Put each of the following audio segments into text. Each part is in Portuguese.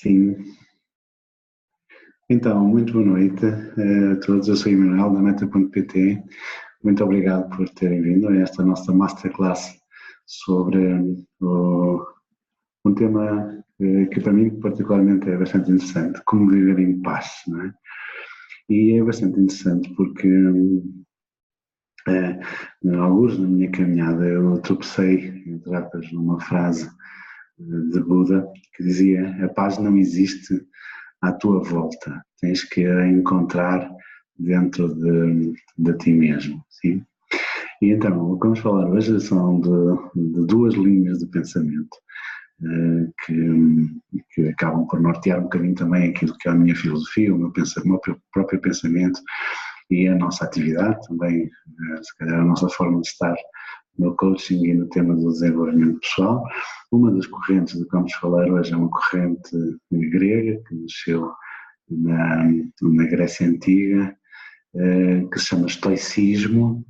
Sim, então, muito boa noite a todos. Eu sou Emanuel da Meta.pt. Muito obrigado por terem vindo a esta nossa masterclass sobre um tema que para mim particularmente é bastante interessante, como viver em paz, não é? E é bastante interessante porque alguns na minha caminhada eu tropecei, entre aspas, numa frase de Buda que dizia: a paz não existe à tua volta, tens que a encontrar dentro de ti mesmo, sim? E então, o que vamos falar hoje são de duas linhas de pensamento que acabam por nortear um bocadinho também aquilo que é a minha filosofia, o meu próprio pensamento e a nossa atividade também, se calhar a nossa forma de estar no coaching e no tema do desenvolvimento pessoal. Uma das correntes de que vamos falar hoje é uma corrente grega que nasceu na Grécia Antiga, que se chama estoicismo,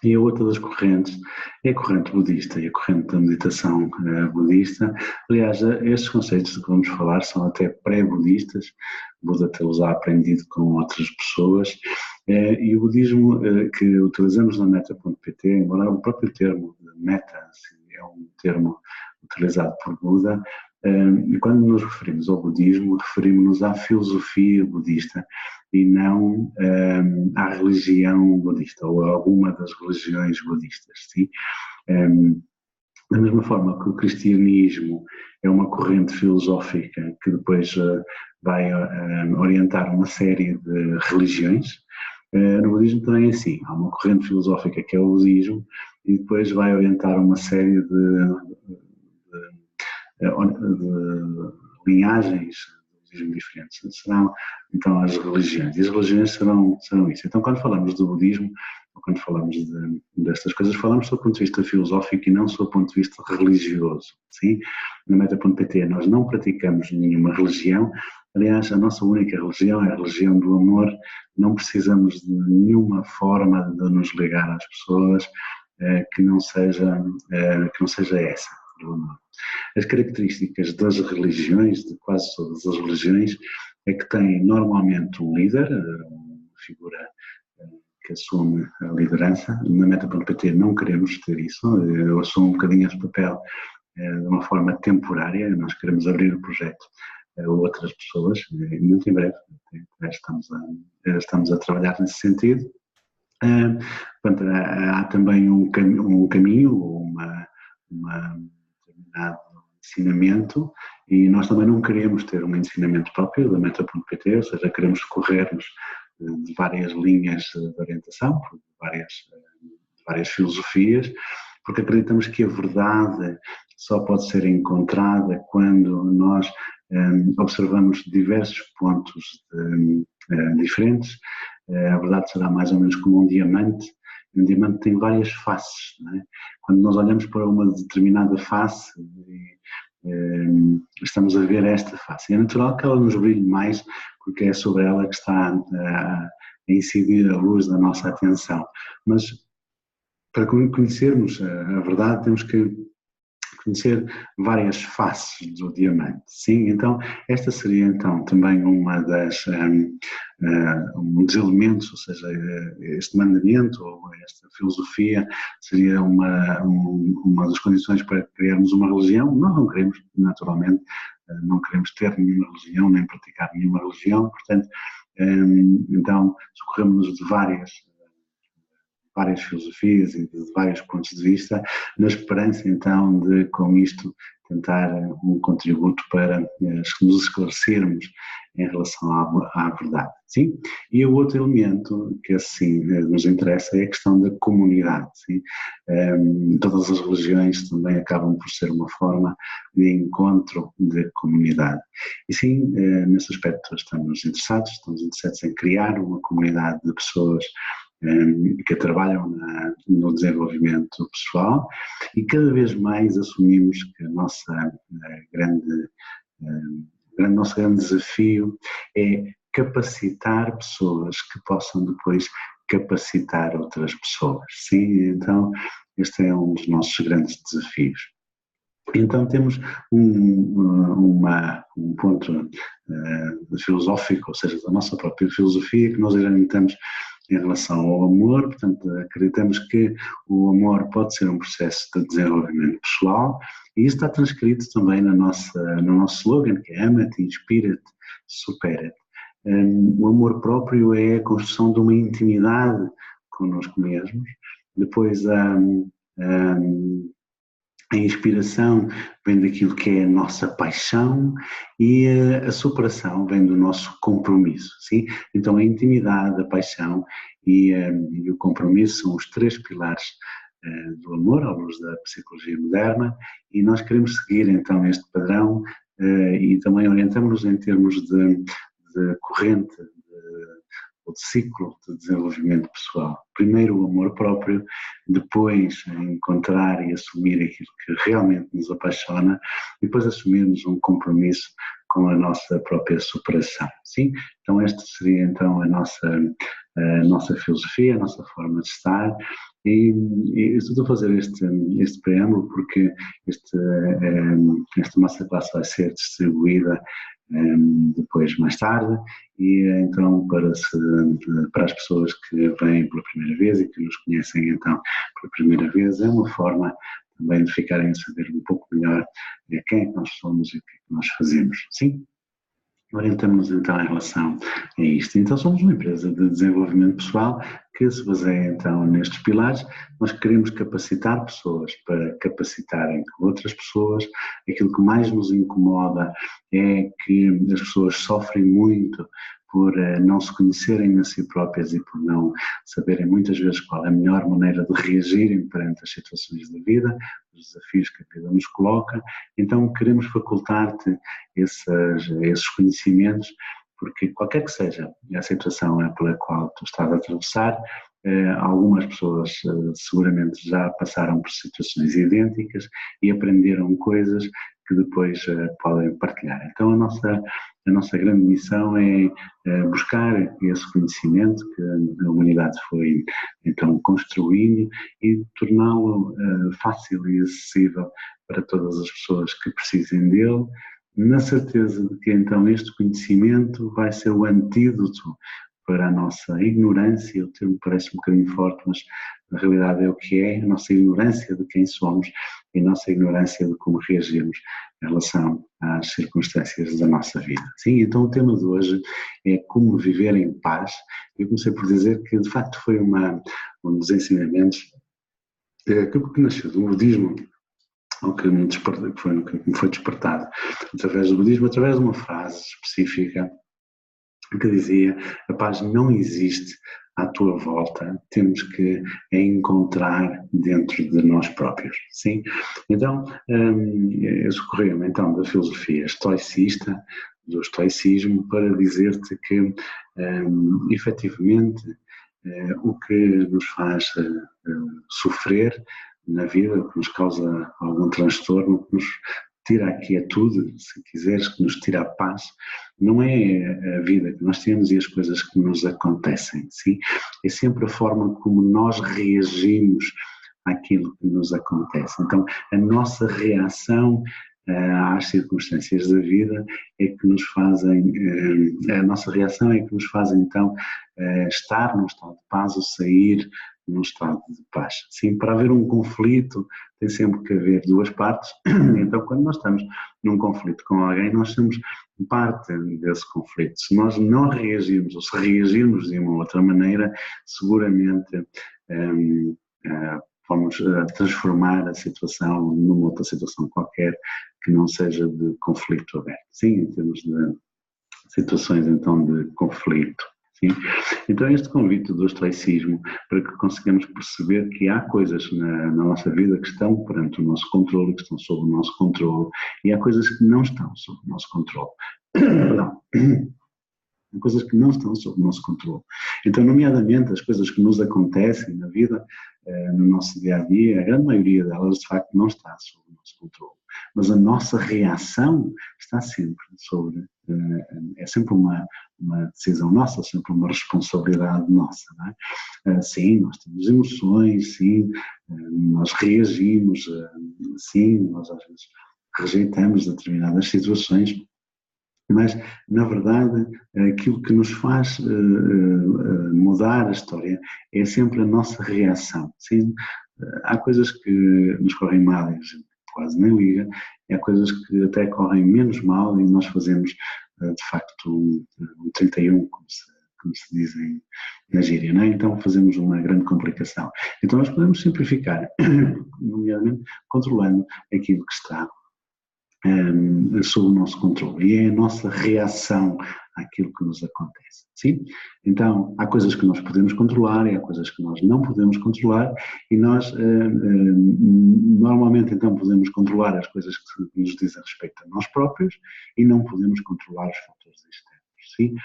e a outra das correntes é a corrente budista e a corrente da meditação budista. Aliás, estes conceitos de que vamos falar são até pré-budistas, Buda tê-los aprendido com outras pessoas, e o budismo que utilizamos na Meta.pt, embora o próprio termo meta é um termo utilizado por Buda, quando nos referimos ao budismo, referimos-nos à filosofia budista e não à religião budista ou a alguma das religiões budistas. Sim? Da mesma forma que o cristianismo é uma corrente filosófica que depois vai orientar uma série de religiões, no budismo também é assim, há uma corrente filosófica que é o budismo e depois vai orientar uma série de linhagens diferentes. Serão então as religiões. E as religiões serão isso. Então, quando falamos do budismo, ou quando falamos destas coisas, falamos do ponto de vista filosófico e não do ponto de vista religioso. Sim? Na Meta.pt nós não praticamos nenhuma religião. Aliás, a nossa única religião é a religião do amor. Não precisamos de nenhuma forma de nos ligar às pessoas que não seja essa, do amor. As características das religiões, de quase todas as religiões, é que têm normalmente um líder, uma figura que assume a liderança. Na Meta.pt não queremos ter isso, eu assumo um bocadinho esse papel de uma forma temporária, nós queremos abrir o projeto a outras pessoas, e muito em breve estamos a trabalhar nesse sentido. Portanto, há também um caminho, um determinado ensinamento, e nós também não queremos ter um ensinamento próprio da Meta.pt, ou seja, queremos correr-nos de várias linhas de orientação, de várias filosofias, porque acreditamos que a verdade só pode ser encontrada quando nós observamos diversos pontos diferentes. A verdade será mais ou menos como um diamante. Um diamante tem várias faces, não é? Quando nós olhamos para uma determinada face, estamos a ver esta face. E é natural que ela nos brilhe mais, porque é sobre ela que está a incidir a luz da nossa atenção. Mas para conhecermos a verdade, temos que conhecer várias faces do diamante. Sim, então esta seria então também uma um dos elementos, ou seja, este mandamento ou esta filosofia seria uma das condições para criarmos uma religião. Nós não queremos, naturalmente, não queremos ter nenhuma religião, nem praticar nenhuma religião, portanto, então socorremos-nos de várias filosofias e de vários pontos de vista, na esperança então de com isto tentar um contributo para nos esclarecermos em relação à verdade. Sim? E o outro elemento que assim nos interessa é a questão da comunidade. Sim? Todas as religiões também acabam por ser uma forma de encontro de comunidade. E sim, nesse aspecto estamos interessados em criar uma comunidade de pessoas que trabalham no desenvolvimento pessoal, e cada vez mais assumimos que o nosso grande desafio é capacitar pessoas que possam depois capacitar outras pessoas. Sim, então este é um dos nossos grandes desafios. Então temos um ponto filosófico, ou seja, da nossa própria filosofia, que nós orientamos em relação ao amor. Portanto, acreditamos que o amor pode ser um processo de desenvolvimento pessoal, e isso está transcrito também no nosso slogan, que é ama-te, inspira-te, supera-te. O amor próprio é a construção de uma intimidade connosco mesmos. Depois a inspiração vem daquilo que é a nossa paixão, e a superação vem do nosso compromisso, sim? Então a intimidade, a paixão e o compromisso são os três pilares do amor, à luz da psicologia moderna, e nós queremos seguir então este padrão e também orientamos-nos em termos de corrente, ou de ciclo de desenvolvimento pessoal. Primeiro o amor próprio, depois encontrar e assumir aquilo que realmente nos apaixona, e depois assumirmos um compromisso com a nossa própria superação. Sim? Então esta seria então a nossa filosofia, a nossa forma de estar, e estou a fazer este preâmbulo porque esta masterclass vai ser distribuída depois mais tarde, e então para as pessoas que vêm pela primeira vez e que nos conhecem então pela primeira vez, é uma forma também de ficarem a saber um pouco melhor quem é que nós somos e o que é que nós fazemos. Sim? Orientamos-nos então em relação a isto. Então somos uma empresa de desenvolvimento pessoal que se baseia então nestes pilares. Nós queremos capacitar pessoas para capacitarem outras pessoas. Aquilo que mais nos incomoda é que as pessoas sofrem muito por não se conhecerem a si próprias e por não saberem muitas vezes qual é a melhor maneira de reagirem perante as situações da vida, os desafios que a vida nos coloca. Então queremos facultar-te esses conhecimentos, porque qualquer que seja a situação pela qual tu estás a atravessar, algumas pessoas seguramente já passaram por situações idênticas e aprenderam coisas que depois podem partilhar. Então a nossa grande missão é buscar esse conhecimento que a humanidade foi então construindo e torná-lo fácil e acessível para todas as pessoas que precisem dele, na certeza de que então este conhecimento vai ser o antídoto para a nossa ignorância. O termo parece um bocadinho forte, mas na realidade é o que é, a nossa ignorância de quem somos e a nossa ignorância de como reagimos em relação às circunstâncias da nossa vida. Sim, então o tema de hoje é como viver em paz. Eu comecei por dizer que de facto foi um dos ensinamentos que nasceu do budismo, ou que me foi despertado através do budismo, através de uma frase específica que dizia: a paz não existe à tua volta, temos que a encontrar dentro de nós próprios. Sim? Então, eu socorri-me então da filosofia estoicista, do estoicismo, para dizer-te que, efetivamente, o que nos faz sofrer na vida, o que nos causa algum transtorno, o que nos tira a quietude, se quiseres, que nos tira a paz, não é a vida que nós temos e as coisas que nos acontecem, sim? É sempre a forma como nós reagimos àquilo que nos acontece. Então, a nossa reação às circunstâncias da vida é que nos fazem, a nossa reação é que nos faz então estar num estado de paz ou sair num estado de paz. Sim, para haver um conflito tem sempre que haver duas partes, então quando nós estamos num conflito com alguém, nós somos parte desse conflito. Se nós não reagirmos ou se reagirmos de uma outra maneira, seguramente vamos transformar a situação numa outra situação qualquer que não seja de conflito aberto. Sim, em termos de situações então de conflito. Sim? Então este convite do estoicismo para que consigamos perceber que há coisas na nossa vida que estão perante o nosso controle, que estão sob o nosso controle, e há coisas que não estão sob o nosso controle. Perdão. Há coisas que não estão sob o nosso controle. Então, nomeadamente, as coisas que nos acontecem na vida, no nosso dia-a-dia, a grande maioria delas, de facto, não está sob o nosso controle. Mas a nossa reação está sempre sobre, é sempre uma decisão nossa, sempre uma responsabilidade nossa, não é? Sim, nós temos emoções, sim, nós reagimos, sim, nós às vezes rejeitamos determinadas situações, mas, na verdade, aquilo que nos faz mudar a história é sempre a nossa reação. Sim, há coisas que nos correm mal e a gente quase nem liga, e há coisas que até correm menos mal e nós fazemos, de facto, um 31, como se diz na gíria, não é? Então fazemos uma grande complicação. Então nós podemos simplificar, nomeadamente controlando aquilo que está sob o nosso controle e é a nossa reação àquilo que nos acontece, sim? Então, há coisas que nós podemos controlar e há coisas que nós não podemos controlar e nós normalmente então podemos controlar as coisas que nos dizem respeito a nós próprios e não podemos controlar os fatores externos, sim?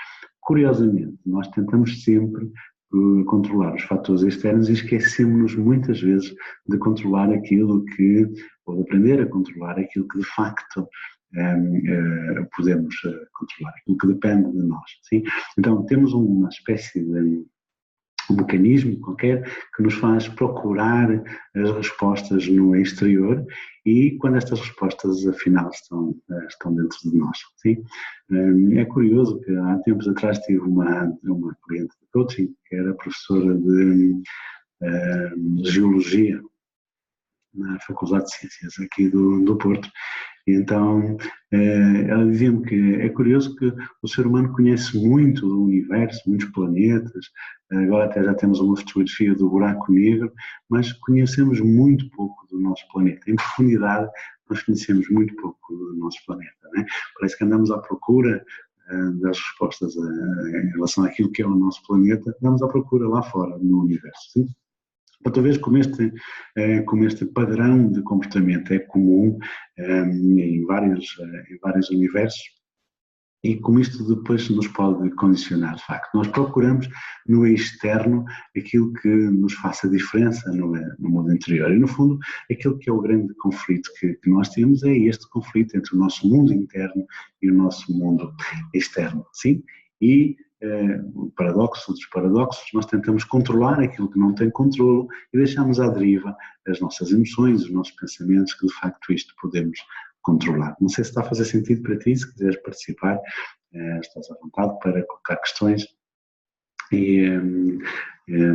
Curiosamente, nós tentamos sempre controlar os fatores externos e esquecemos-nos muitas vezes de controlar aquilo que, ou de aprender a controlar aquilo que de facto podemos controlar, aquilo que depende de nós. Sim? Então temos uma espécie de um mecanismo qualquer que nos faz procurar as respostas no exterior e quando estas respostas afinal estão dentro de nós. Sim? É curioso que há tempos atrás tive uma cliente de coaching que era professora de Geologia na Faculdade de Ciências aqui do Porto. E então ela dizia-me que é curioso que o ser humano conhece muito do universo, muitos planetas, agora até já temos uma fotografia do buraco negro, mas conhecemos muito pouco do nosso planeta. Em profundidade, nós conhecemos muito pouco do nosso planeta. Não é? Parece que andamos à procura das respostas em relação àquilo que é o nosso planeta, andamos à procura lá fora, no universo. Sim? Outra vez, como este padrão de comportamento é comum em vários universos e como isto depois nos pode condicionar, de facto. Nós procuramos no externo aquilo que nos faça diferença no mundo interior e, no fundo, aquilo que é o grande conflito que nós temos é este conflito entre o nosso mundo interno e o nosso mundo externo, sim? E o paradoxo dos paradoxos, nós tentamos controlar aquilo que não tem controle e deixamos à deriva as nossas emoções, os nossos pensamentos, que de facto isto podemos controlar. Não sei se está a fazer sentido para ti, se quiseres participar, estás à vontade para colocar questões e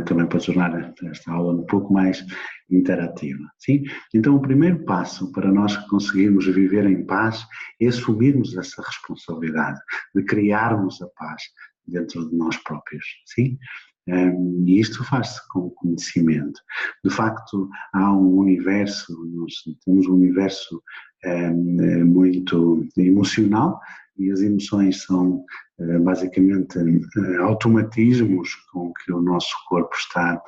também para tornar esta aula um pouco mais interativa. Sim? Então o primeiro passo para nós conseguirmos viver em paz é assumirmos essa responsabilidade de criarmos a paz dentro de nós próprios, sim? E isto faz-se com o conhecimento. De facto, há um universo, nós temos um universo muito emocional e as emoções são basicamente automatismos com que o nosso corpo está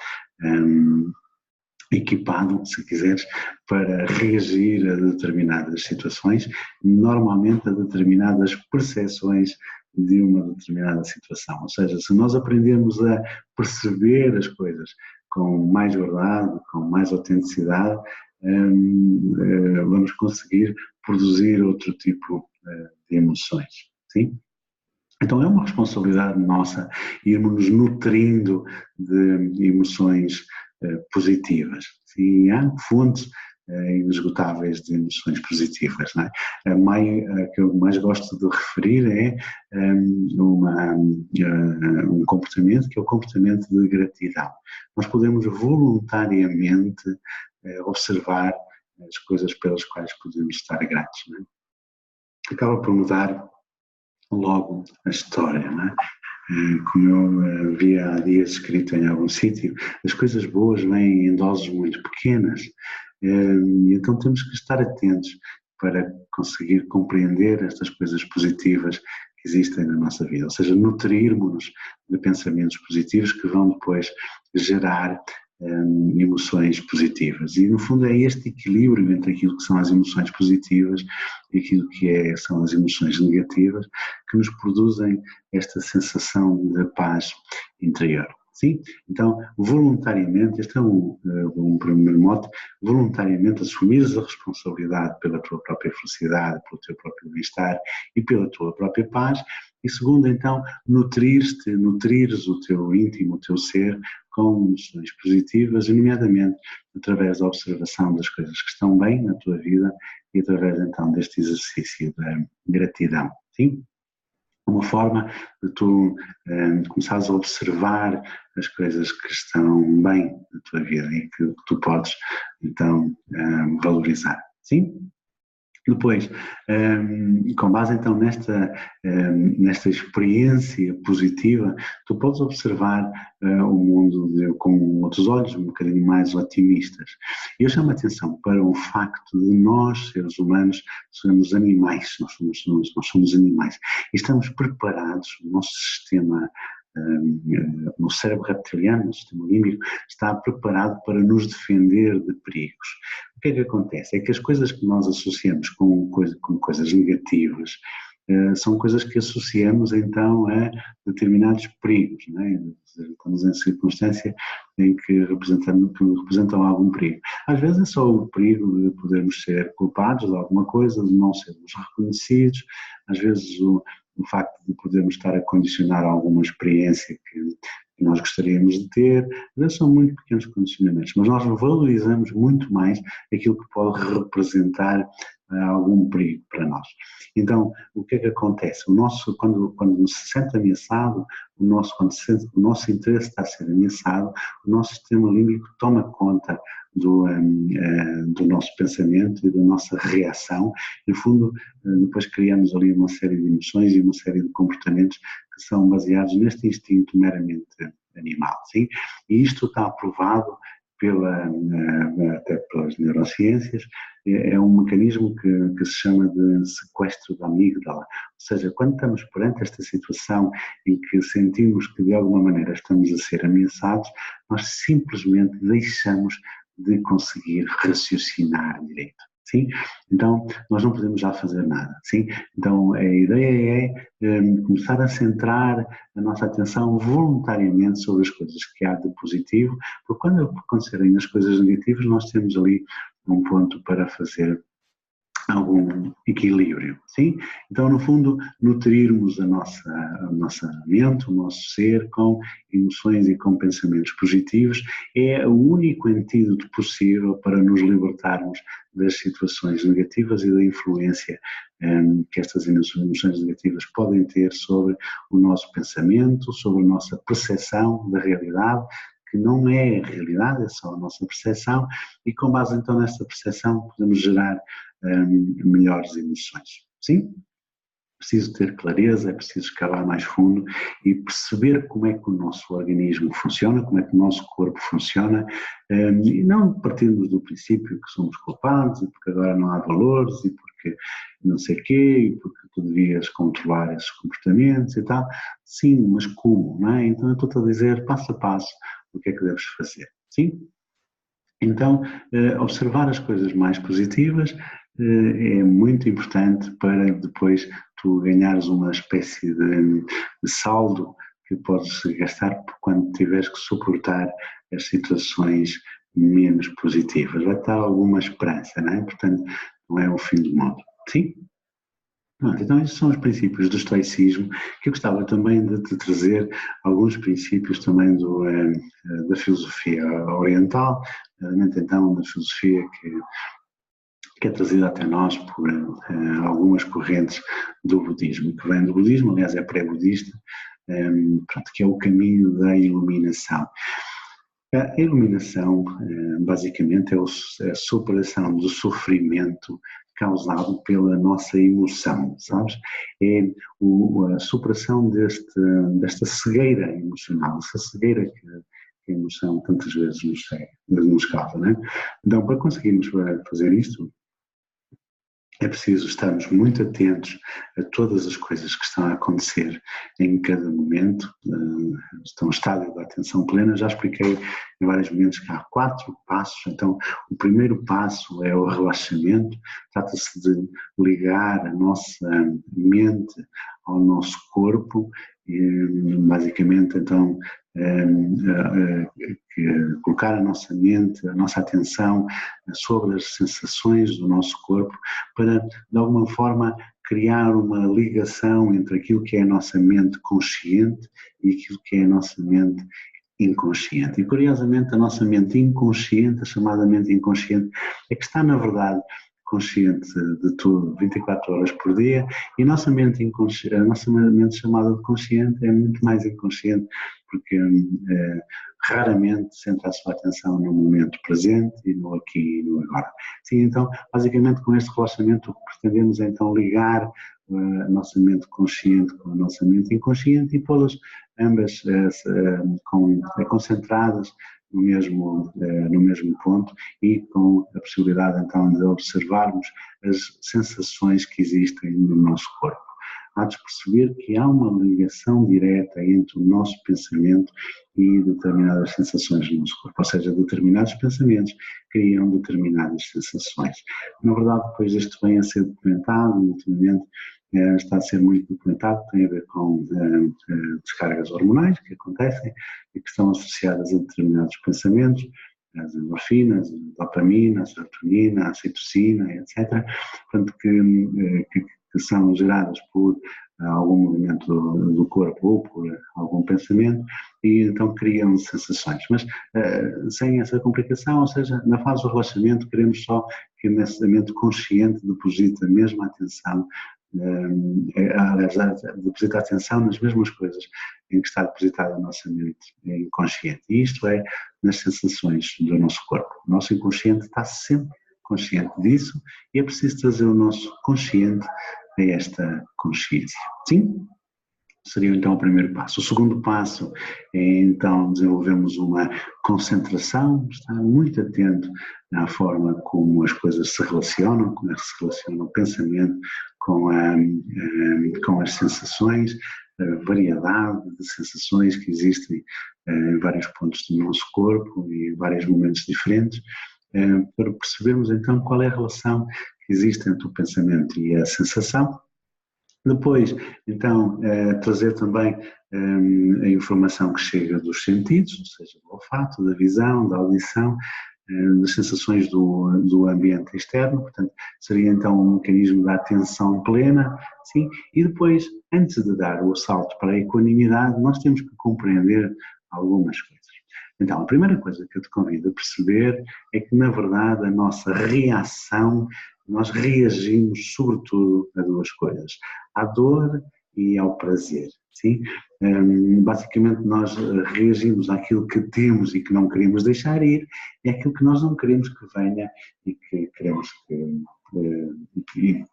equipado, se quiseres, para reagir a determinadas situações, normalmente a determinadas percepções de uma determinada situação. Ou seja, se nós aprendermos a perceber as coisas com mais verdade, com mais autenticidade, vamos conseguir produzir outro tipo de emoções. Sim? Então é uma responsabilidade nossa irmos nos nutrindo de emoções positivas. Sim, há fontes inesgotáveis de emoções positivas. Não é? A que eu mais gosto de referir é um comportamento que é o comportamento de gratidão. Nós podemos voluntariamente observar as coisas pelas quais podemos estar gratos. Não é? Acaba por mudar logo a história, não é? Como eu havia há dias escrito em algum sítio, as coisas boas vêm em doses muito pequenas, e então temos que estar atentos para conseguir compreender estas coisas positivas que existem na nossa vida, ou seja, nutrirmos-nos de pensamentos positivos que vão depois gerar emoções positivas. E, no fundo, é este equilíbrio entre aquilo que são as emoções positivas e aquilo que são as emoções negativas que nos produzem esta sensação de paz interior. Sim? Então, voluntariamente, este é um primeiro mote, voluntariamente assumires a responsabilidade pela tua própria felicidade, pelo teu próprio bem-estar e pela tua própria paz. E segundo, então, nutrires o teu íntimo, o teu ser, com emoções positivas, nomeadamente através da observação das coisas que estão bem na tua vida e através, então, deste exercício da gratidão. Sim? Uma forma de tu começares a observar as coisas que estão bem na tua vida e que tu podes, então, valorizar. Sim? Depois, com base então nesta experiência positiva, tu podes observar o mundo com outros olhos, um bocadinho mais otimistas. E eu chamo a atenção para o facto de nós, seres humanos, somos animais, nós somos animais. E estamos preparados, o nosso sistema, no cérebro reptiliano, no sistema límbico, está preparado para nos defender de perigos. O que é que acontece? É que as coisas que nós associamos com coisas negativas são coisas que associamos então a determinados perigos, não é? Estamos em circunstância em que representam algum perigo. Às vezes é só o perigo de podermos ser culpados de alguma coisa, de não sermos reconhecidos, às vezes o facto de podermos estar a condicionar alguma experiência que nós gostaríamos de ter, são muito pequenos condicionamentos, mas nós valorizamos muito mais aquilo que pode representar algum perigo para nós. Então, o que é que acontece? Quando se sente ameaçado, quando o nosso interesse está a ser ameaçado, o nosso sistema límbico toma conta do nosso pensamento e da nossa reação. No fundo, depois criamos ali uma série de emoções e uma série de comportamentos que são baseados neste instinto meramente animal. Sim? E isto está aprovado até pelas neurociências, é um mecanismo que se chama de sequestro da amígdala. Ou seja, quando estamos perante esta situação em que sentimos que de alguma maneira estamos a ser ameaçados, nós simplesmente deixamos de conseguir raciocinar direito. Sim? Então, nós não podemos já fazer nada. Sim? Então, a ideia é começar a centrar a nossa atenção voluntariamente sobre as coisas que há de positivo, porque quando acontecerem as coisas negativas, nós temos ali um ponto para fazer algum equilíbrio, sim? Então, no fundo, nutrirmos a nossa mente, o nosso ser com emoções e com pensamentos positivos é o único antídoto possível para nos libertarmos das situações negativas e da influência que estas emoções negativas podem ter sobre o nosso pensamento, sobre a nossa percepção da realidade, que não é a realidade, é só a nossa percepção, e com base então nesta percepção podemos gerar melhores emoções. Sim? Preciso ter clareza, é preciso escavar mais fundo e perceber como é que o nosso organismo funciona, como é que o nosso corpo funciona, e não partirmos do princípio que somos culpados e porque agora não há valores e porque não sei o quê e porque tu devias controlar esses comportamentos e tal. Sim, mas como, não é? Então eu estou-te a dizer passo a passo o que é que deves fazer. Sim? Então, observar as coisas mais positivas é muito importante para depois tu ganhares uma espécie de saldo que podes gastar quando tiveres que suportar as situações menos positivas. Vai estar alguma esperança, não é? Portanto, não é o fim do mundo. Sim? Então, estes são os princípios do estoicismo, que eu gostava também de te trazer alguns princípios também da filosofia oriental, então da filosofia que é trazida até nós por algumas correntes do budismo, que vem do budismo, aliás é pré-budista, que é o caminho da iluminação. A iluminação, basicamente, é a superação do sofrimento causado pela nossa emoção, sabes? É a superação desta cegueira emocional, essa cegueira que a emoção tantas vezes nos causa, né? Então, para conseguirmos fazer isto, é preciso estarmos muito atentos a todas as coisas que estão a acontecer em cada momento. Estão no estádio da atenção plena. Já expliquei em vários momentos que há 4 passos. Então, o primeiro passo é o relaxamento. Trata-se de ligar a nossa mente ao nosso corpo. E, basicamente, então, colocar a nossa mente, a nossa atenção sobre as sensações do nosso corpo para, de alguma forma, criar uma ligação entre aquilo que é a nossa mente consciente e aquilo que é a nossa mente inconsciente. E, curiosamente, a nossa mente inconsciente, a chamada mente inconsciente, é que está, na verdade, consciente de tudo 24 horas por dia, e a nossa mente chamada de consciente é muito mais inconsciente, porque raramente centra a sua atenção no momento presente e no aqui e no agora. Sim, então, basicamente com este relaxamento o que pretendemos é então ligar a nossa mente consciente com a nossa mente inconsciente e pô-las ambas concentradas no mesmo ponto e com a possibilidade então de observarmos as sensações que existem no nosso corpo. Há de perceber que há uma ligação direta entre o nosso pensamento e determinadas sensações no nosso corpo, ou seja, determinados pensamentos criam determinadas sensações. Na verdade, depois isto vem a ser documentado, ultimamente está a ser muito documentado, tem a ver com descargas hormonais que acontecem e que estão associadas a determinados pensamentos, as endorfinas, a dopamina, a serotonina, a citocina, etc., portanto, que são geradas por algum movimento do corpo ou por algum pensamento e então criam sensações. Mas sem essa complicação, ou seja, na fase do relaxamento queremos só que nessa mente consciente deposite a mesma atenção, deposita atenção nas mesmas coisas em que está depositada a nossa mente inconsciente. E isto é nas sensações do nosso corpo. O nosso inconsciente está sempre consciente disso e é preciso trazer o nosso consciente a esta consciência. Sim? Seria então o primeiro passo. O segundo passo é então desenvolvemos uma concentração, estar muito atento à forma como as coisas se relacionam, como se relaciona o pensamento com as sensações, a variedade de sensações que existem em vários pontos do nosso corpo e em vários momentos diferentes, para percebermos então qual é a relação que existe entre o pensamento e a sensação. Depois, então, trazer também a informação que chega dos sentidos, ou seja, do olfato, da visão, da audição, das sensações do ambiente externo, portanto, seria então um mecanismo da atenção plena, sim, e depois, antes de dar o salto para a equanimidade, nós temos que compreender algumas coisas. Então, a primeira coisa que eu te convido a perceber é que, na verdade, a nossa reação, nós reagimos sobretudo a 2 coisas, à dor e ao prazer, sim? Basicamente nós reagimos àquilo que temos e que não queremos deixar ir e àquilo que nós não queremos que venha e que queremos que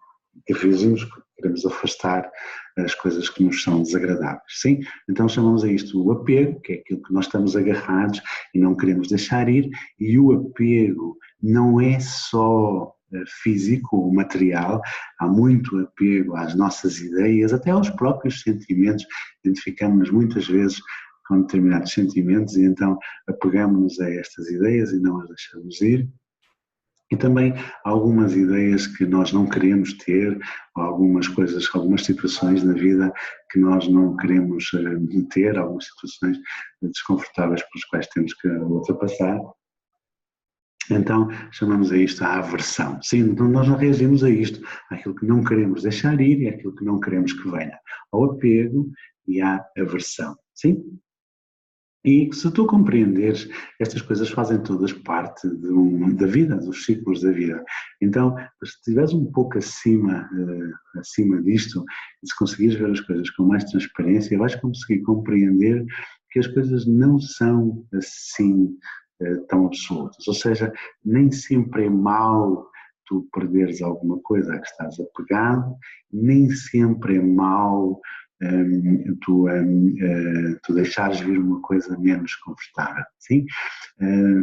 reagimos, que queremos afastar as coisas que nos são desagradáveis, sim? Então chamamos a isto o apego, que é aquilo que nós estamos agarrados e não queremos deixar ir, e o apego não é só físico ou material, há muito apego às nossas ideias, até aos próprios sentimentos, identificamos-nos muitas vezes com determinados sentimentos e então apegamos-nos a estas ideias e não as deixamos ir. E também algumas ideias que nós não queremos ter, ou algumas coisas, algumas situações na vida que nós não queremos ter, algumas situações desconfortáveis pelas quais temos que ultrapassar. Então chamamos a isto a aversão. Sim, então nós não reagimos a isto, àquilo que não queremos deixar ir e àquilo que não queremos que venha, ao apego e à aversão. Sim? E se tu compreenderes, estas coisas fazem todas parte da vida, dos ciclos da vida. Então, se estiveres um pouco acima disto, e se conseguires ver as coisas com mais transparência, vais conseguir compreender que as coisas não são assim tão absolutas. Ou seja, nem sempre é mau tu perderes alguma coisa a que estás apegado, nem sempre é mau tu deixares vir uma coisa menos confortável, sim?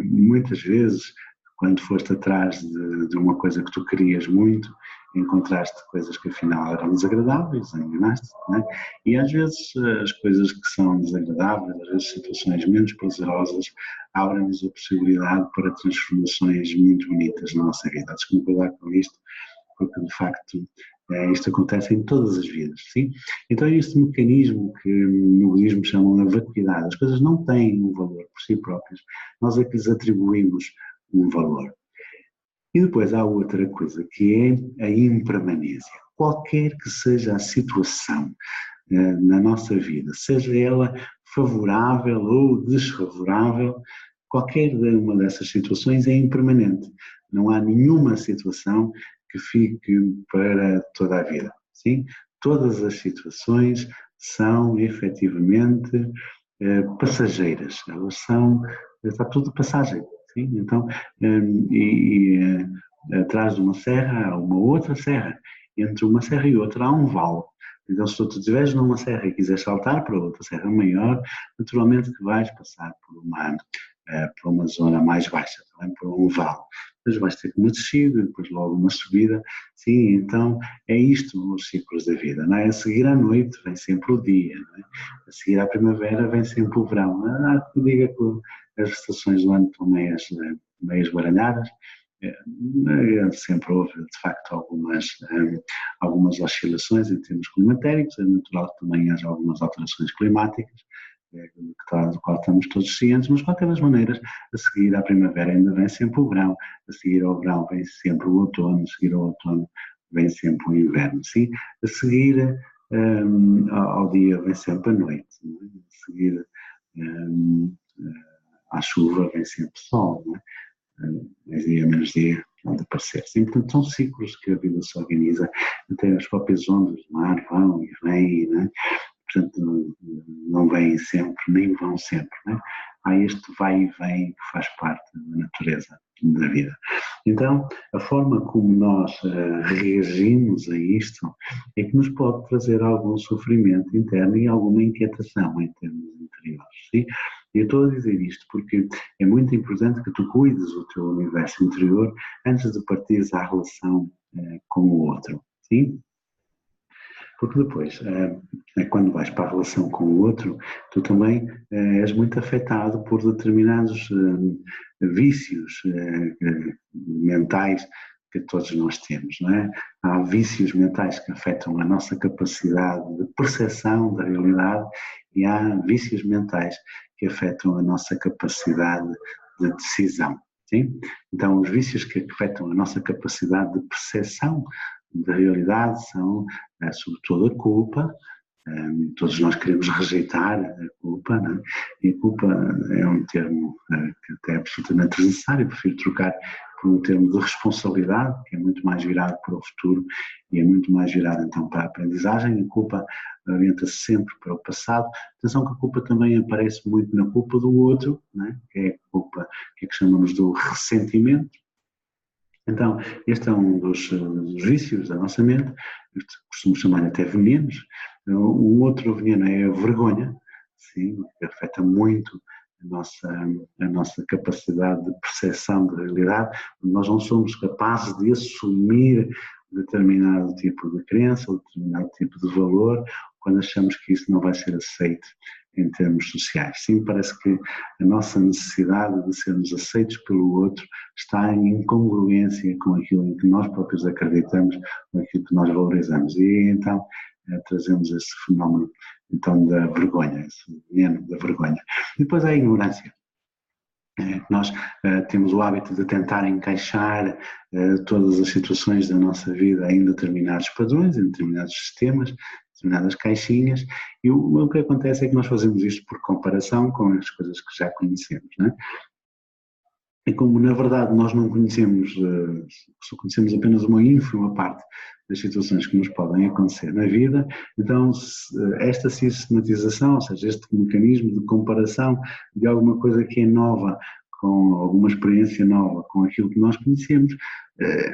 Muitas vezes, quando foste atrás de uma coisa que tu querias muito, encontraste coisas que afinal eram desagradáveis, enganaste, não é? E às vezes as coisas que são desagradáveis, às vezes situações menos prazerosas, abrem-nos a possibilidade para transformações muito bonitas na nossa vida. Há de concordar com isto, porque de facto isto acontece em todas as vidas, sim? Então é este mecanismo que no budismo chamam de vacuidade. As coisas não têm um valor por si próprias, nós é que lhes atribuímos um valor. E depois há outra coisa, que é a impermanência. Qualquer que seja a situação na nossa vida, seja ela favorável ou desfavorável, qualquer uma dessas situações é impermanente. Não há nenhuma situação que fique para toda a vida. Sim? Todas as situações são efetivamente passageiras. Elas são, está tudo passagem. Sim? Então, atrás de uma serra há uma outra serra. Entre uma serra e outra há um vale. Então, se tu estiveres numa serra e quiseres saltar para outra serra maior, naturalmente que vais passar por uma zona mais baixa, também por um vale. Depois vais ter uma descida, depois logo uma subida. Sim, então é isto os ciclos da vida, não é? A seguir à noite vem sempre o dia, não é? A seguir à primavera vem sempre o verão. Há que diga que as estações do ano estão meias baralhadas. Sempre houve, de facto, algumas oscilações em termos climatéricos, é natural que também haja algumas alterações climáticas, do qual estamos todos cientes, mas de qualquer das maneiras, a seguir à primavera ainda vem sempre o verão, a seguir ao verão vem sempre o outono, a seguir ao outono vem sempre o inverno, sim? A seguir ao dia vem sempre a noite, a seguir à chuva vem sempre sol, não é? Mais dia, menos dia, onde aparecer. Sim, portanto, são ciclos que a vida se organiza, até as próprias ondas do mar vão e vêm, né? Portanto, não vêm sempre, nem vão sempre. Né? Há este vai e vem que faz parte da natureza da vida. Então, a forma como nós reagimos a isto é que nos pode trazer algum sofrimento interno e alguma inquietação em termos interiores. Sim? Eu estou a dizer isto porque é muito importante que tu cuides o teu universo interior antes de partires à relação com o outro. Sim? Porque depois, quando vais para a relação com o outro, tu também és muito afetado por determinados vícios mentais que todos nós temos, não é? Há vícios mentais que afetam a nossa capacidade de percepção da realidade e há vícios mentais que afetam a nossa capacidade de decisão. Sim? Então, os vícios que afetam a nossa capacidade de percepção da realidade são, sobretudo, a culpa. Todos nós queremos rejeitar a culpa, não é? E a culpa é um termo que até é absolutamente necessário, eu prefiro trocar por um termo de responsabilidade, que é muito mais virado para o futuro e é muito mais virado então para a aprendizagem. A culpa orienta-se sempre para o passado. Atenção que a culpa também aparece muito na culpa do outro, não é? Que é a culpa que chamamos do ressentimento. Então, este é um dos vícios da nossa mente, costumo chamar até venenos. Um outro veneno é a vergonha, sim, que afeta muito a nossa capacidade de percepção da realidade. Nós não somos capazes de assumir determinado tipo de crença ou determinado tipo de valor quando achamos que isso não vai ser aceito em termos sociais. Sim, parece que a nossa necessidade de sermos aceitos pelo outro está em incongruência com aquilo em que nós próprios acreditamos, com aquilo que nós valorizamos. E então trazemos esse fenómeno então da vergonha, esse veneno da vergonha. E depois há a ignorância. Nós temos o hábito de tentar encaixar todas as situações da nossa vida em determinados padrões, em determinados sistemas, determinadas caixinhas, e o que acontece é que nós fazemos isto por comparação com as coisas que já conhecemos, não é? E como na verdade nós não conhecemos, só conhecemos apenas uma ínfima parte das situações que nos podem acontecer na vida, então esta sistematização, ou seja, este mecanismo de comparação de alguma coisa que é nova, com alguma experiência nova, com aquilo que nós conhecemos,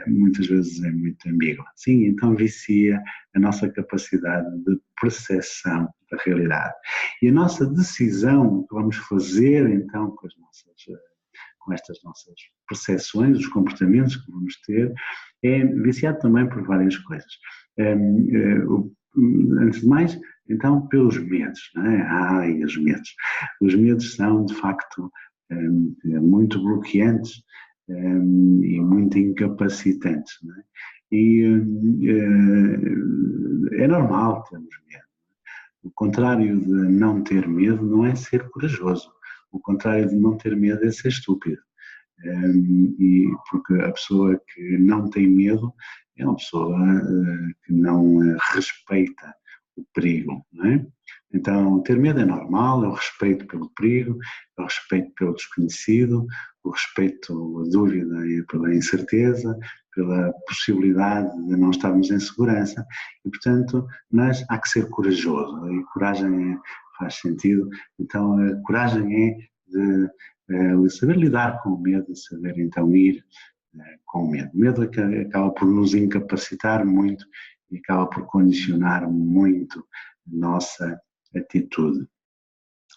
muitas vezes é muito ambígua. Sim, então vicia a nossa capacidade de percepção da realidade. E a nossa decisão que vamos fazer então com com estas nossas percepções, os comportamentos que vamos ter, é viciado também por várias coisas. Antes de mais, então, pelos medos, não é? Ai, os medos. Os medos são, de facto, muito bloqueantes e muito incapacitantes, não é? E é normal termos medo. O contrário de não ter medo não é ser corajoso. O contrário de não ter medo é ser estúpido. E porque a pessoa que não tem medo é uma pessoa que não respeita o perigo, não é? Então, ter medo é normal, é o respeito pelo perigo, é o respeito pelo desconhecido, o respeito à dúvida e pela incerteza, pela possibilidade de não estarmos em segurança e, portanto, mas há que ser corajoso e coragem faz sentido. Então, a coragem é de saber lidar com o medo, de saber então ir com o medo. O medo acaba por nos incapacitar muito e acaba por condicionar muito a nossa atitude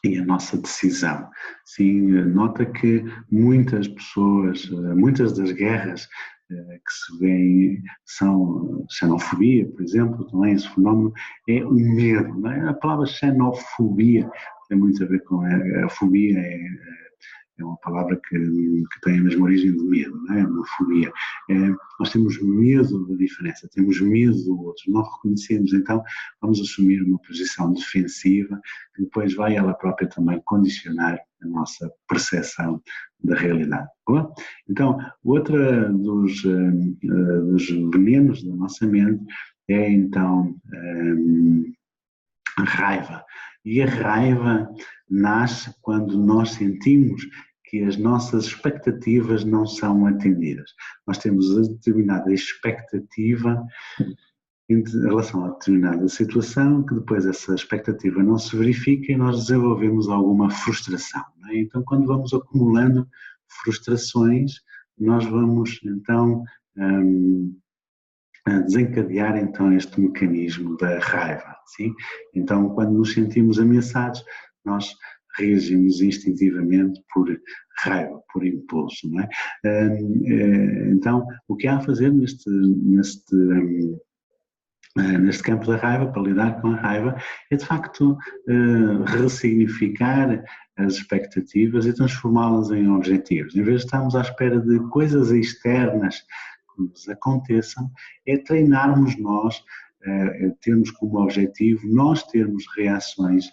e a nossa decisão. Sim, nota que muitas pessoas, muitas das guerras que se vêem são xenofobia, por exemplo, também esse fenómeno é o medo. Não é? A palavra xenofobia tem muito a ver com a fobia, é uma palavra que tem a mesma origem de medo, não é? Uma fobia. Nós temos medo da diferença, temos medo do outro, não reconhecemos, então vamos assumir uma posição defensiva que depois vai ela própria também condicionar a nossa percepção da realidade. Bom? Então, outra dos venenos da nossa mente é então a raiva. E a raiva nasce quando nós sentimos que as nossas expectativas não são atendidas. Nós temos uma determinada expectativa em relação a determinada situação, que depois essa expectativa não se verifica e nós desenvolvemos alguma frustração. Não é? Então, quando vamos acumulando frustrações, nós vamos então desencadear então este mecanismo da raiva. Sim? Então, quando nos sentimos ameaçados, nós reagimos instintivamente por raiva, por impulso. Não é? Então, o que há a fazer neste campo da raiva, para lidar com a raiva, é de facto ressignificar as expectativas e transformá-las em objetivos. Em vez de estarmos à espera de coisas externas que nos aconteçam, é treinarmos nós, termos como objetivo nós termos reações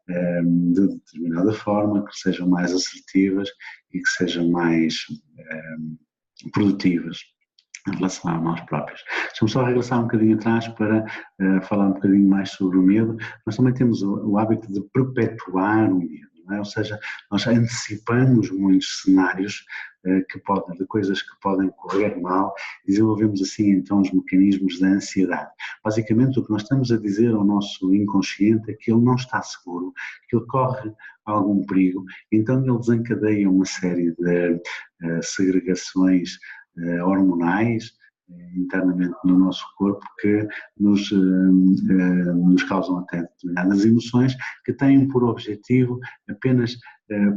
de determinada forma, que sejam mais assertivas e que sejam mais produtivas em relação a nós próprios. Deixa-me só regressar um bocadinho atrás para falar um bocadinho mais sobre o medo. Nós também temos o hábito de perpetuar o medo, não é? Ou seja, nós antecipamos muitos cenários de coisas que podem correr mal e desenvolvemos assim então os mecanismos da ansiedade. Basicamente o que nós estamos a dizer ao nosso inconsciente é que ele não está seguro, que ele corre algum perigo, então ele desencadeia uma série de segregações hormonais internamente no nosso corpo que nos causam até determinadas emoções que têm por objetivo apenas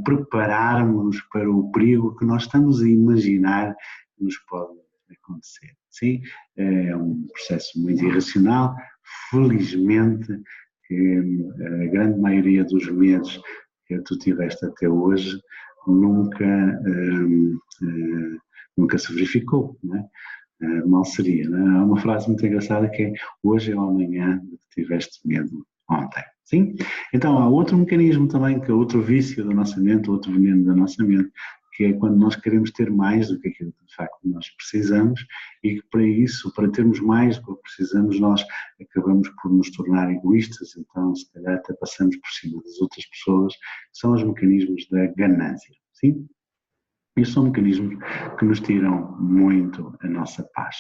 prepararmos para o perigo que nós estamos a imaginar que nos pode acontecer. Sim, é um processo muito irracional. Felizmente que a grande maioria dos medos que tu tiveste até hoje nunca se verificou, não é? Mal seria, não é? Há uma frase muito engraçada que é hoje é o amanhã de que tiveste medo ontem. Sim? Então há outro mecanismo também, que é outro vício da nossa mente, outro veneno da nossa mente, que é quando nós queremos ter mais do que aquilo que de facto nós precisamos e que para isso, para termos mais do que precisamos, nós acabamos por nos tornar egoístas, então se calhar até passamos por cima das outras pessoas, que são os mecanismos da ganância. Sim? Estes são mecanismos que nos tiram muito a nossa paz.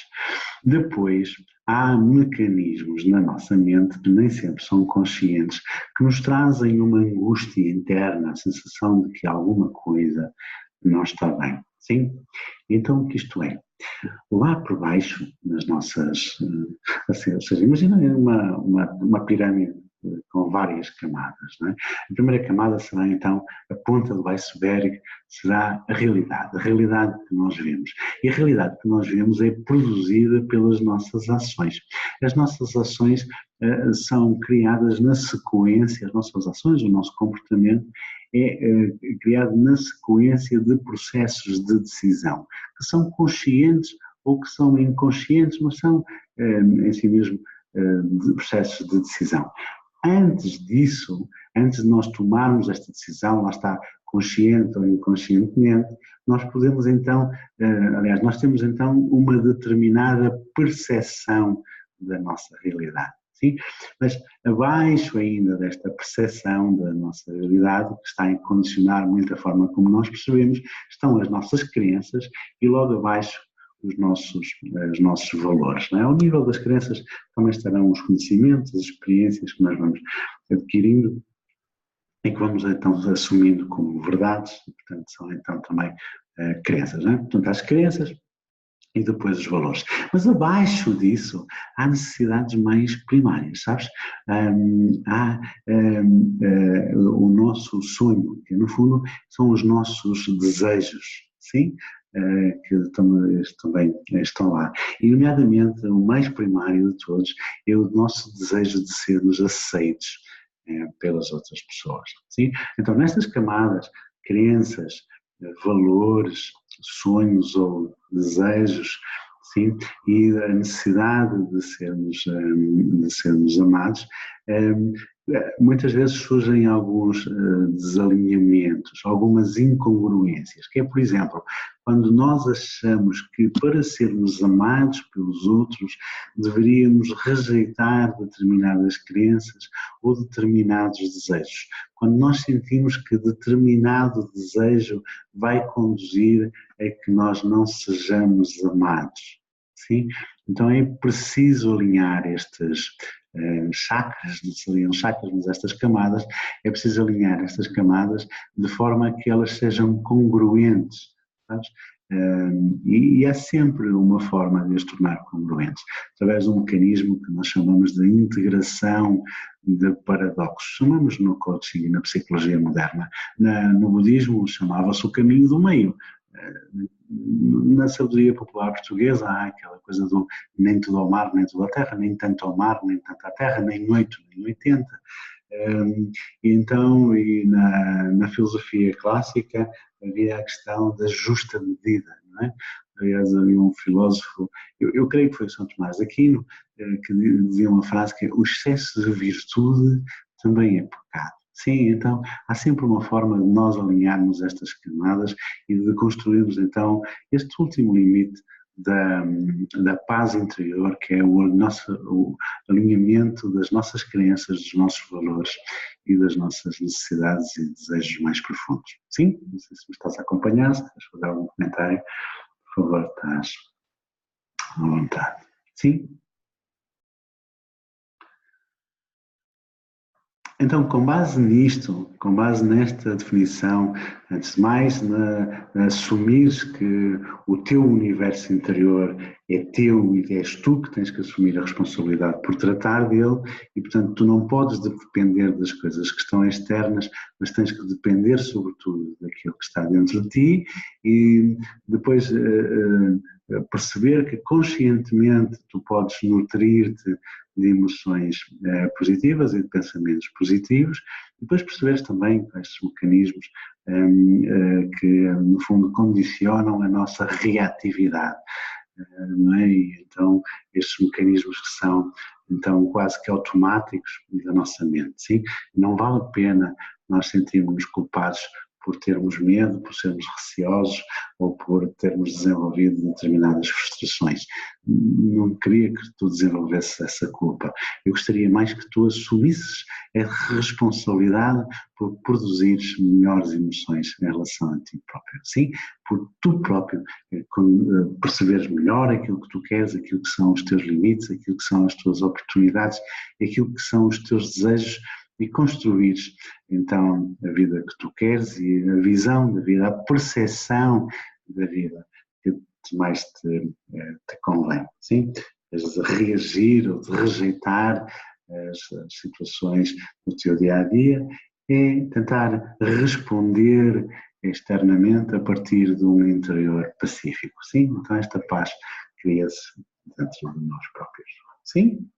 Depois, há mecanismos na nossa mente que nem sempre são conscientes, que nos trazem uma angústia interna, a sensação de que alguma coisa não está bem. Sim? Então, o que isto é? Lá por baixo, nas nossas... ou seja, imagina uma pirâmide com várias camadas. Não é? A primeira camada será então a ponta do iceberg, será a realidade que nós vemos. E a realidade que nós vemos é produzida pelas nossas ações. As nossas ações são criadas na sequência, as nossas ações, o nosso comportamento é criado na sequência de processos de decisão, que são conscientes ou que são inconscientes, mas são em si mesmo de processos de decisão. Antes disso, antes de nós tomarmos esta decisão, lá está, consciente ou inconscientemente, nós podemos então, aliás, nós temos então uma determinada percepção da nossa realidade. Sim? Mas abaixo ainda desta percepção da nossa realidade, que está a condicionar muito a forma como nós percebemos, estão as nossas crenças e logo abaixo os nossos valores. Não é? Ao nível das crenças também estarão os conhecimentos, as experiências que nós vamos adquirindo e que vamos então assumindo como verdades, e, portanto são então também crenças. Não é? Portanto, as crenças e depois os valores. Mas abaixo disso há necessidades mais primárias, sabes? Há o nosso sonho, que no fundo são os nossos desejos, sim? Que também estão lá. E, nomeadamente, o mais primário de todos é o nosso desejo de sermos aceitos pelas outras pessoas. Sim? Então, nestas camadas, crenças, valores, sonhos ou desejos, sim? E a necessidade de sermos amados, muitas vezes surgem alguns desalinhamentos, algumas incongruências, que é, por exemplo, quando nós achamos que para sermos amados pelos outros deveríamos rejeitar determinadas crenças ou determinados desejos. Quando nós sentimos que determinado desejo vai conduzir a que nós não sejamos amados. Sim? Então é preciso alinhar estes chakras, não seriam chakras, mas estas camadas, é preciso alinhar estas camadas de forma que elas sejam congruentes, sabes? E há sempre uma forma de as tornar congruentes, através de um mecanismo que nós chamamos de integração de paradoxos. Chamamos no coaching e na psicologia moderna. No budismo chamava-se o caminho do meio. Na sabedoria popular portuguesa há aquela coisa do nem tudo ao mar, nem tudo à terra, nem tanto ao mar, nem tanto à terra, nem 8, nem 80. Então, na filosofia clássica havia a questão da justa medida, não é? Aliás, havia um filósofo, eu creio que foi o São Tomás de Aquino, que dizia uma frase que é: o excesso de virtude também é pecado. Sim, então há sempre uma forma de nós alinharmos estas camadas e de construirmos então este último limite da paz interior, que é o alinhamento das nossas crenças, dos nossos valores e das nossas necessidades e desejos mais profundos. Sim? Não sei se me estás a acompanhar, se queres fazer algum comentário, por favor, estás à vontade. Sim? Então, com base nisto, com base nesta definição, antes de mais, assumires que o teu universo interior é teu e és tu que tens que assumir a responsabilidade por tratar dele e, portanto, tu não podes depender das coisas que estão externas, mas tens que depender, sobretudo, daquilo que está dentro de ti e depois perceber que conscientemente tu podes nutrir-te de emoções positivas e de pensamentos positivos, e depois perceberes também estes mecanismos que, no fundo, condicionam a nossa reatividade, não é? E então, estes mecanismos que são, então, quase que automáticos da nossa mente, sim? Não vale a pena nós sentirmos culpados por termos medo, por sermos receosos ou por termos desenvolvido determinadas frustrações. Não queria que tu desenvolvesses essa culpa. Eu gostaria mais que tu assumisses a responsabilidade por produzires melhores emoções em relação a ti próprio. Sim, por tu próprio perceberes melhor aquilo que tu queres, aquilo que são os teus limites, aquilo que são as tuas oportunidades, aquilo que são os teus desejos, e construires então a vida que tu queres e a visão da vida, a percepção da vida que mais te convém, sim? Às vezes reagir ou de rejeitar as situações do teu dia-a-dia, é tentar responder externamente a partir de um interior pacífico. Sim? Então esta paz cria-se dentro de nós próprios. Sim?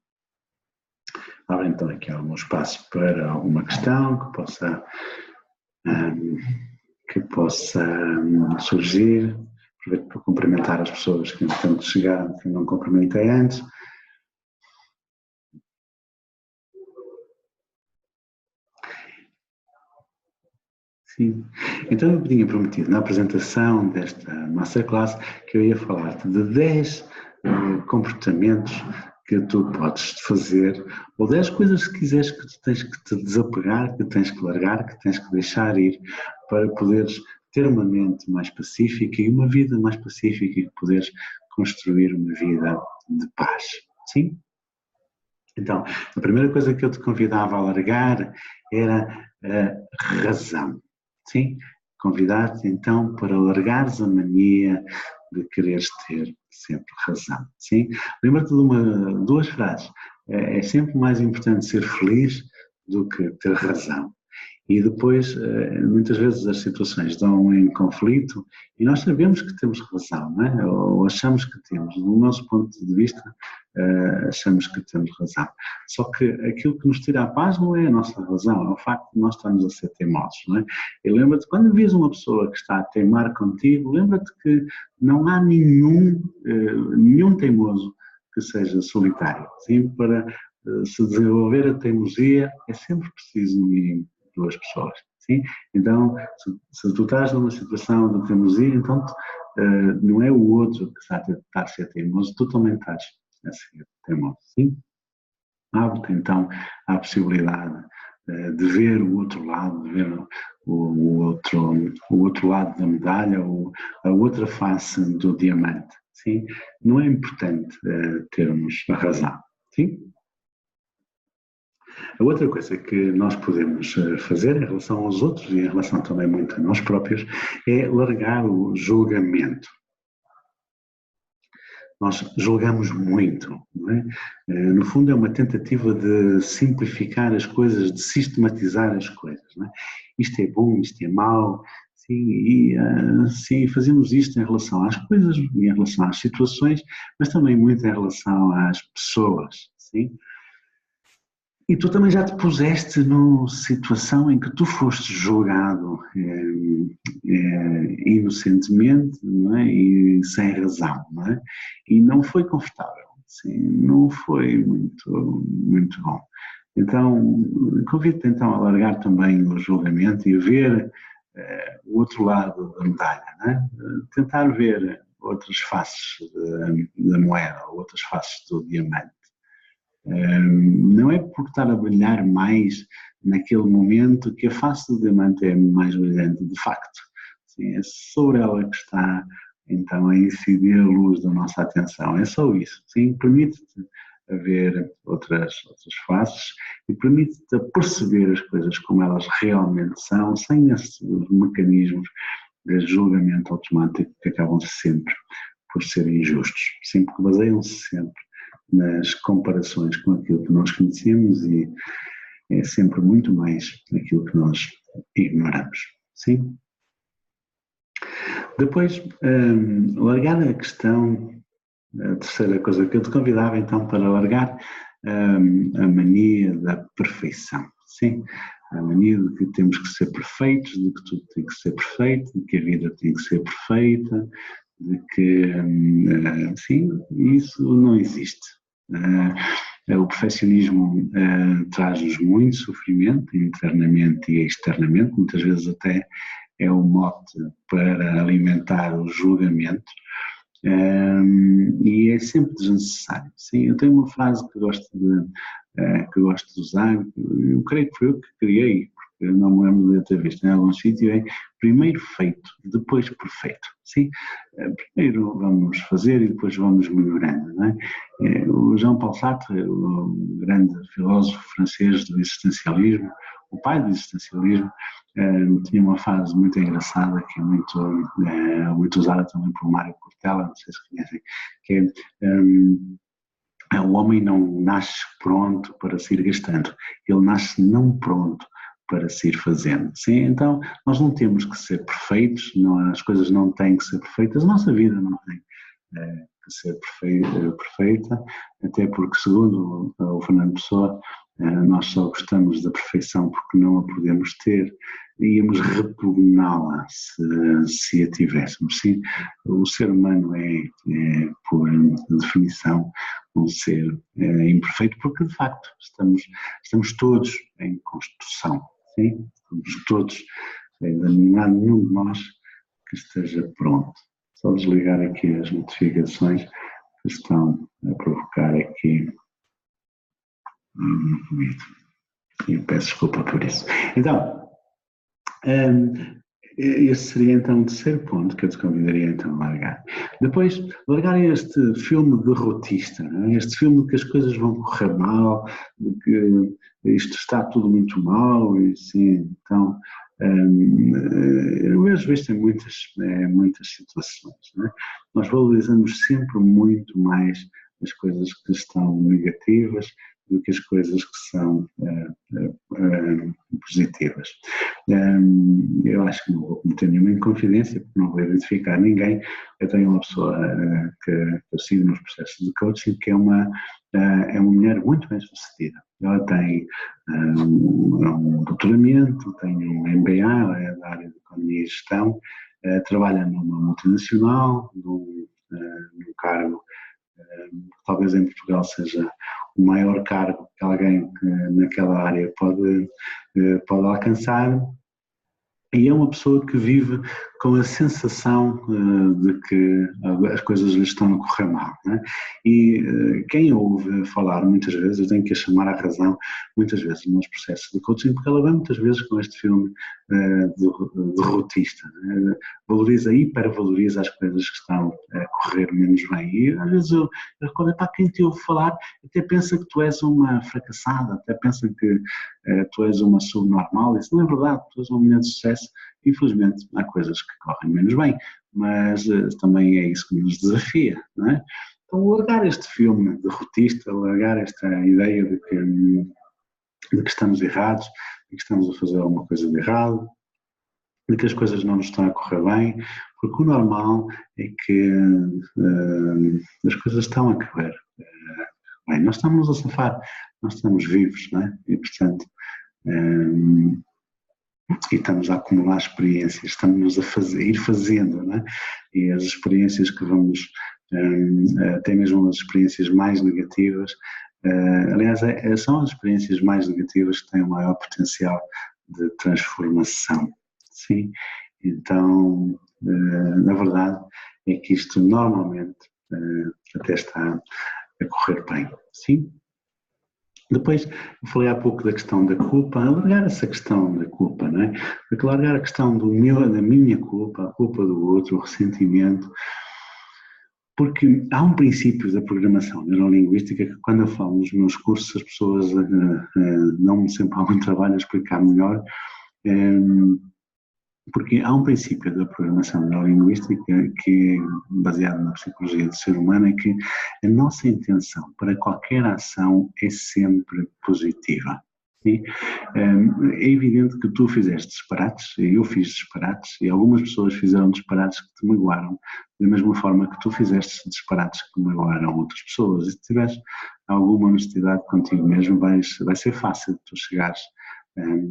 Ora, então aqui há algum espaço para alguma questão que possa surgir. Aproveito para cumprimentar as pessoas que entretanto chegaram, que não cumprimentei antes. Sim. Então eu tinha prometido na apresentação desta masterclass que eu ia falar-te de 10 comportamentos que tu podes fazer, ou 10 coisas que quiseres que tu tens que te desapegar, que tens que largar, que tens que deixar ir para poderes ter uma mente mais pacífica e uma vida mais pacífica e poderes construir uma vida de paz. Sim? Então, a primeira coisa que eu te convidava a largar era a razão. Sim? Convidar-te então para largares a mania de quereres ter sempre razão. Sim? Lembra-te de duas frases. É sempre mais importante ser feliz do que ter razão. E depois, muitas vezes as situações dão em conflito e nós sabemos que temos razão, não é? Ou achamos que temos. Do nosso ponto de vista, achamos que temos razão. Só que aquilo que nos tira a paz não é a nossa razão, é o facto de nós estarmos a ser teimosos, não é? E lembra-te, quando vês uma pessoa que está a teimar contigo, lembra-te que não há nenhum teimoso que seja solitário. Sim? Para se desenvolver a teimosia é sempre preciso no mínimo 2 pessoas. Sim? Então, se tu estás numa situação de teimosia, então não é o outro que está a ser teimoso, tu também estás a ser teimoso. Sim? Abre-te então à possibilidade de ver o outro lado, de ver o outro lado da medalha, ou a outra face do diamante. Sim? Não é importante termos a razão. Sim? A outra coisa que nós podemos fazer em relação aos outros e em relação também muito a nós próprios é largar o julgamento. Nós julgamos muito, não é? No fundo é uma tentativa de simplificar as coisas, de sistematizar as coisas, não é? Isto é bom, isto é mau, sim, e sim, fazemos isto em relação às coisas, em relação às situações, mas também muito em relação às pessoas, sim? E tu também já te puseste numa situação em que tu foste julgado inocentemente, não é? E sem razão, não é? E não foi confortável, sim, não foi muito bom. Então, convido-te então a largar também o julgamento e ver o outro lado da medalha, não é? Tentar ver outras faces da moeda, outras faces do diamante. Não é por estar a brilhar mais naquele momento que a face do diamante é mais brilhante, de facto. Sim, é sobre ela que está então a incidir a luz da nossa atenção. É só isso. Sim, permite-te a ver outras faces e permite-te a perceber as coisas como elas realmente são, sem esses mecanismos de julgamento automático que acabam sempre por serem injustos. Sim, porque baseiam-se sempre nas comparações com aquilo que nós conhecemos e é sempre muito mais aquilo que nós ignoramos. Sim? Depois, largar a questão, a terceira coisa que eu te convidava então para largar a mania da perfeição. Sim? A mania de que temos que ser perfeitos, de que tudo tem que ser perfeito, de que a vida tem que ser perfeita, de que, sim, isso não existe. O perfeccionismo traz-nos muito sofrimento, internamente e externamente, muitas vezes até é o mote para alimentar o julgamento, e é sempre desnecessário. Sim, eu tenho uma frase que gosto de usar, eu creio que foi eu que criei, porque eu não me lembro de ter visto em algum sítio, é primeiro feito, depois perfeito. Sim? Primeiro vamos fazer e depois vamos melhorando. Não é? O Jean-Paul Sartre, o grande filósofo francês do existencialismo, o pai do existencialismo, tinha uma frase muito engraçada que é muito usada também por Mário Cortella, não sei se conhecem, que é o homem não nasce pronto para se ir gastando, ele nasce não pronto para se ir fazendo. Sim? Então, nós não temos que ser perfeitos, não, as coisas não têm que ser perfeitas, a nossa vida não tem que ser perfeita, até porque, segundo o Fernando Pessoa, nós só gostamos da perfeição porque não a podemos ter, e íamos repugná-la se a tivéssemos. Sim, o ser humano é, por definição, um ser imperfeito, porque de facto estamos todos em construção. Sim? Estamos todos, não há nenhum de nós que esteja pronto. Só desligar aqui as notificações que estão a provocar aqui um ruído. E peço desculpa por isso. Então, esse seria então o terceiro ponto que eu te convidaria então a largar. Depois, largar este filme derrotista, este filme de que as coisas vão correr mal, de que isto está tudo muito mal, e sim, então, eu vejo isto em muitas situações. Não é? Nós valorizamos sempre muito mais as coisas que estão negativas do que as coisas que são positivas. Eu acho que não vou cometer nenhuma inconfidência, porque não vou identificar ninguém. Eu tenho uma pessoa que eu sigo nos processos de coaching, que é uma mulher muito bem sucedida. Ela tem um doutoramento, tem um MBA, é da área de Economia e Gestão, trabalha numa multinacional, num cargo talvez em Portugal seja o maior cargo que alguém naquela área pode alcançar, e é uma pessoa que vive com a sensação de que as coisas lhe estão a correr mal. Não é? E quem ouve falar muitas vezes, eu tenho que a chamar à razão muitas vezes nos processos de coaching, porque ela vem muitas vezes com este filme derrotista. Valoriza, hipervaloriza as coisas que estão a correr menos bem. E às vezes eu recordo, para quem te ouve falar, até pensa que tu és uma fracassada, até pensa que tu és uma subnormal. Isso não é verdade, tu és uma mulher de sucesso. Infelizmente há coisas que correm menos bem, mas também é isso que nos desafia, não é? Então largar este filme derrotista, largar esta ideia de que estamos errados, de que estamos a fazer alguma coisa de errado, de que as coisas não nos estão a correr bem, porque o normal é que as coisas estão a correr bem. Nós estamos a safar, nós estamos vivos, não é? E portanto e estamos a acumular experiências, estamos a ir fazendo, não é? E as experiências que vamos, até mesmo as experiências mais negativas, aliás, são as experiências mais negativas que têm o maior potencial de transformação, sim? Então, na verdade, é que isto normalmente até está a correr bem, sim? Depois, eu falei há pouco da questão da culpa, largar essa questão da culpa, não é? Porque largar a questão da minha culpa, a culpa do outro, o ressentimento, porque há um princípio da programação neurolinguística que quando eu falo nos meus cursos as pessoas dão-me sempre algum trabalho a explicar melhor, porque há um princípio da programação neurolinguística que é baseado na psicologia do ser humano, é que a nossa intenção para qualquer ação é sempre positiva. Sim? É evidente que tu fizeste disparates, eu fiz disparates, e algumas pessoas fizeram disparates que te magoaram, da mesma forma que tu fizeste disparates que magoaram outras pessoas. E se tiveres alguma honestidade contigo mesmo, vai ser fácil tu chegares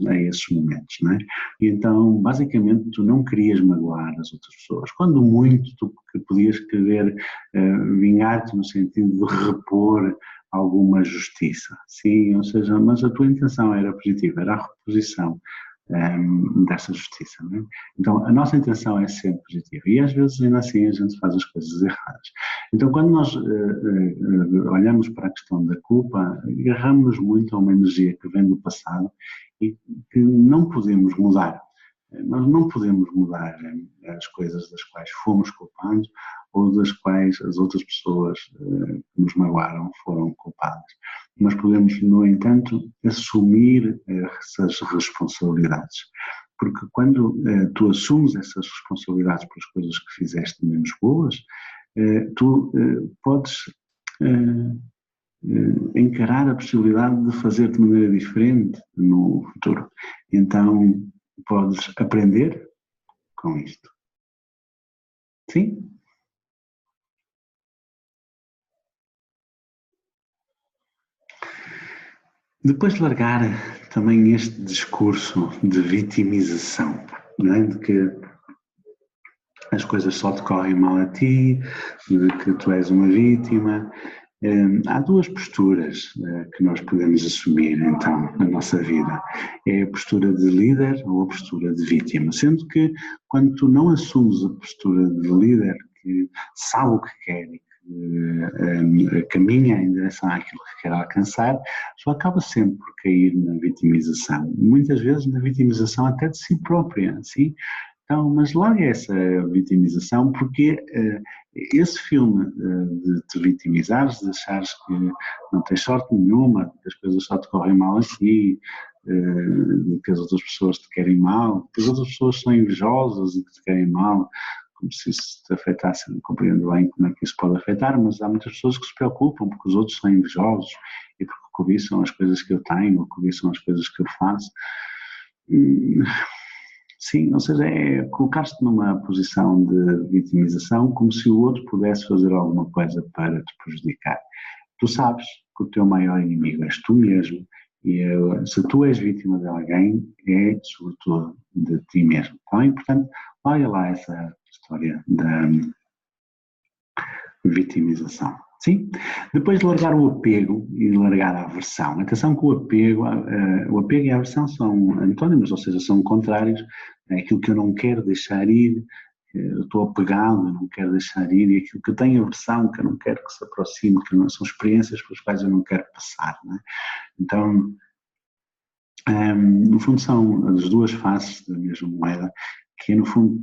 a esses momentos, não é? E então, basicamente, tu não querias magoar as outras pessoas. Quando muito, tu podias querer vingar-te no sentido de repor alguma justiça, sim, ou seja, mas a tua intenção era positiva, era a reposição dessa justiça, não é? Então, a nossa intenção é sempre positiva e às vezes ainda assim a gente faz as coisas erradas. Então, quando nós olhamos para a questão da culpa, agarramos muito a uma energia que vem do passado e que não podemos mudar. Nós não podemos mudar as coisas das quais fomos culpados ou das quais as outras pessoas que nos magoaram foram culpadas. Mas podemos, no entanto, assumir essas responsabilidades. Porque quando tu assumes essas responsabilidades pelas coisas que fizeste menos boas, tu podes encarar a possibilidade de fazer de maneira diferente no futuro. Então, podes aprender com isto. Sim? Depois de largar também este discurso de vitimização, não é? De que as coisas só te correm mal a ti, de que tu és uma vítima. Há duas posturas que nós podemos assumir, então, na nossa vida. É a postura de líder ou a postura de vítima. Sendo que, quando tu não assumes a postura de líder, que sabe o que quer e que caminha em direção àquilo que quer alcançar, só acaba sempre por cair na vitimização. Muitas vezes na vitimização até de si própria, sim? Então, mas larga essa vitimização, porque esse filme de te vitimizares, de achares que não tens sorte nenhuma, que as coisas só te correm mal a ti, que as outras pessoas te querem mal, que as outras pessoas são invejosas e que te querem mal, como se isso te afetasse, não compreendo bem como é que isso pode afetar, mas há muitas pessoas que se preocupam porque os outros são invejosos e porque cobiçam as coisas que eu tenho, ou cobiçam as coisas que eu faço. Sim, ou seja, é colocar-te numa posição de vitimização como se o outro pudesse fazer alguma coisa para te prejudicar. Tu sabes que o teu maior inimigo és tu mesmo e se tu és vítima de alguém, é sobretudo de ti mesmo. Então é importante, olha lá essa história da vitimização. Sim? Depois de largar o apego e largar a aversão. Atenção que o apego e a aversão são antónimos, ou seja, são contrários. É aquilo que eu não quero deixar ir, eu estou apegado, eu não quero deixar ir, e aquilo que eu tenho aversão, que eu não quero que se aproxime, que não, são experiências pelas quais eu não quero passar. Não é? Então, no fundo, são as duas faces da mesma moeda, que é, no fundo,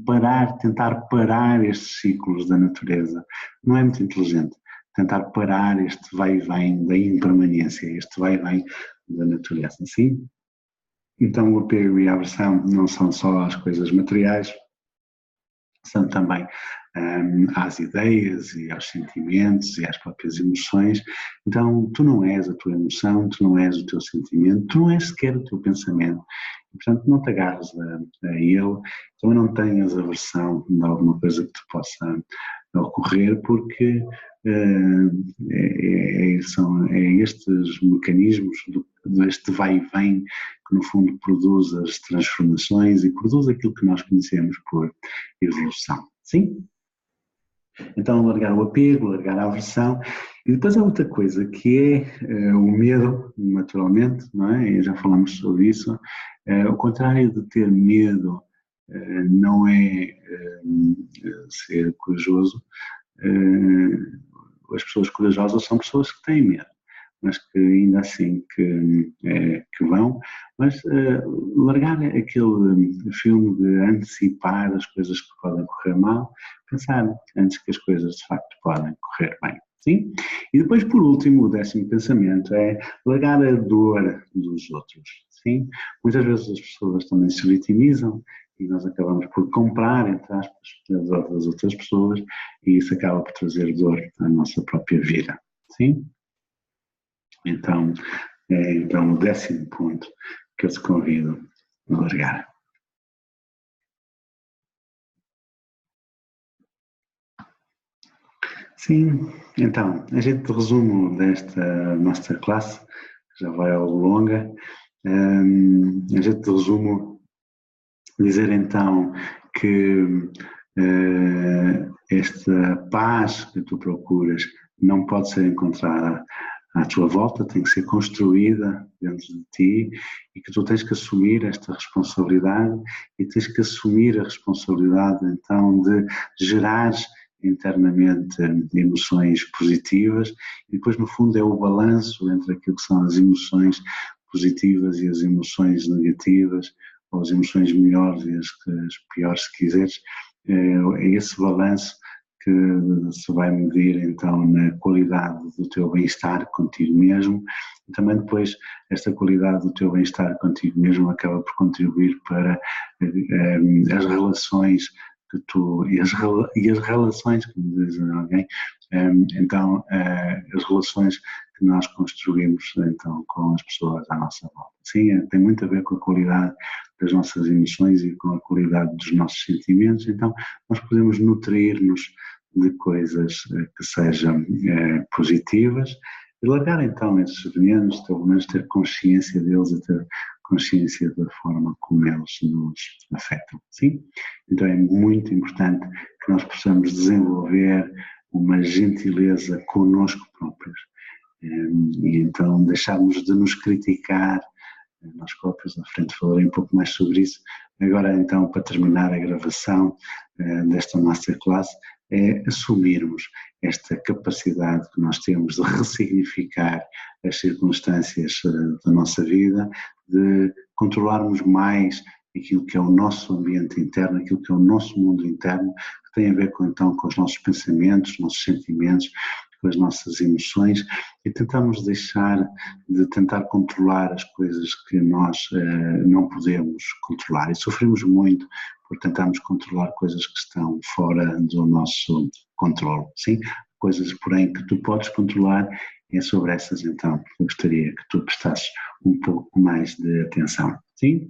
tentar parar estes ciclos da natureza. Não é muito inteligente. Tentar parar este vai e vem da impermanência, este vai e vem da natureza, sim? Então o apego e a aversão não são só as coisas materiais, são também às ideias e aos sentimentos e às próprias emoções. Então tu não és a tua emoção, tu não és o teu sentimento, tu não és sequer o teu pensamento. E, portanto não te agarres a ele, também não tenhas aversão de alguma coisa que te possa ocorrer, porque são estes mecanismos deste vai e vem que no fundo produz as transformações e produz aquilo que nós conhecemos por evolução. Sim? Então largar o apego, largar a aversão. E depois há outra coisa que é o medo, naturalmente, não é? E já falamos sobre isso. O contrário de ter medo não é ser corajoso. As pessoas corajosas são pessoas que têm medo, mas que ainda assim que vão, mas largar aquele filme de antecipar as coisas que podem correr mal, pensar antes que as coisas de facto podem correr bem. Sim? E depois, por último, o 10º pensamento é largar a dor dos outros. Sim? Muitas vezes as pessoas também se vitimizam e nós acabamos por comprar, entre aspas, a dor das outras pessoas e isso acaba por trazer dor à nossa própria vida. Sim? Então, então o 10º ponto que eu te convido a largar. Sim, então, a gente resumo desta nossa classe, que já vai algo longa, a gente resumo dizer então que esta paz que tu procuras não pode ser encontrada à tua volta, tem que ser construída dentro de ti e que tu tens que assumir esta responsabilidade e tens que assumir a responsabilidade então de gerar internamente emoções positivas e depois no fundo é o balanço entre aquilo que são as emoções positivas e as emoções negativas ou as emoções melhores e as piores se quiseres, é esse balanço que se vai medir então na qualidade do teu bem-estar contigo mesmo e também depois esta qualidade do teu bem-estar contigo mesmo acaba por contribuir para as relações e as relações, como diz alguém, então as relações que nós construímos então com as pessoas à nossa volta. Sim, tem muito a ver com a qualidade das nossas emoções e com a qualidade dos nossos sentimentos, então nós podemos nutrir-nos de coisas que sejam positivas e largar então esses venenos, pelo menos ter consciência deles e ter consciência da forma como eles nos afetam, sim? Então é muito importante que nós possamos desenvolver uma gentileza connosco próprios e então deixarmos de nos criticar nós próprios. Na frente falarei um pouco mais sobre isso. Agora então, para terminar a gravação desta masterclass, é assumirmos esta capacidade que nós temos de ressignificar as circunstâncias da nossa vida, de controlarmos mais aquilo que é o nosso ambiente interno, aquilo que é o nosso mundo interno, que tem a ver então com os nossos pensamentos, nossos sentimentos, com as nossas emoções, e tentamos deixar de tentar controlar as coisas que nós não podemos controlar. E sofremos muito por tentarmos controlar coisas que estão fora do nosso controle. Sim, coisas, porém, que tu podes controlar, é sobre essas, então, eu gostaria que tu prestasses um pouco mais de atenção. Sim?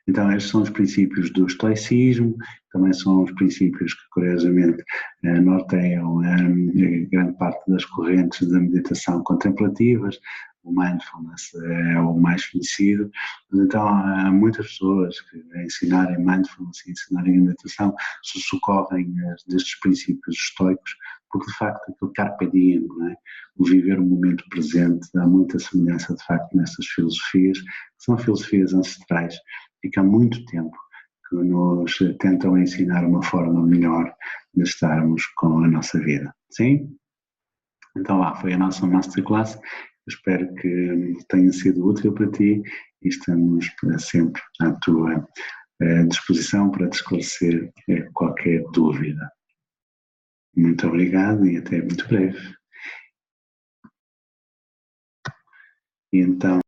Então, estes são os princípios do estoicismo, também são os princípios que, curiosamente, norteiam grande parte das correntes da meditação contemplativas. O mindfulness é o mais conhecido, então há muitas pessoas que a ensinarem mindfulness e ensinarem a meditação se socorrem destes princípios estoicos, porque de facto aquele carpe diem, não é? O viver o momento presente, há muita semelhança de facto nessas filosofias, que são filosofias ancestrais e que há muito tempo que nos tentam ensinar uma forma melhor de estarmos com a nossa vida. Sim? Então lá, foi a nossa masterclass. Espero que tenha sido útil para ti e estamos sempre à tua disposição para te esclarecer qualquer dúvida. Muito obrigado e até muito breve. E então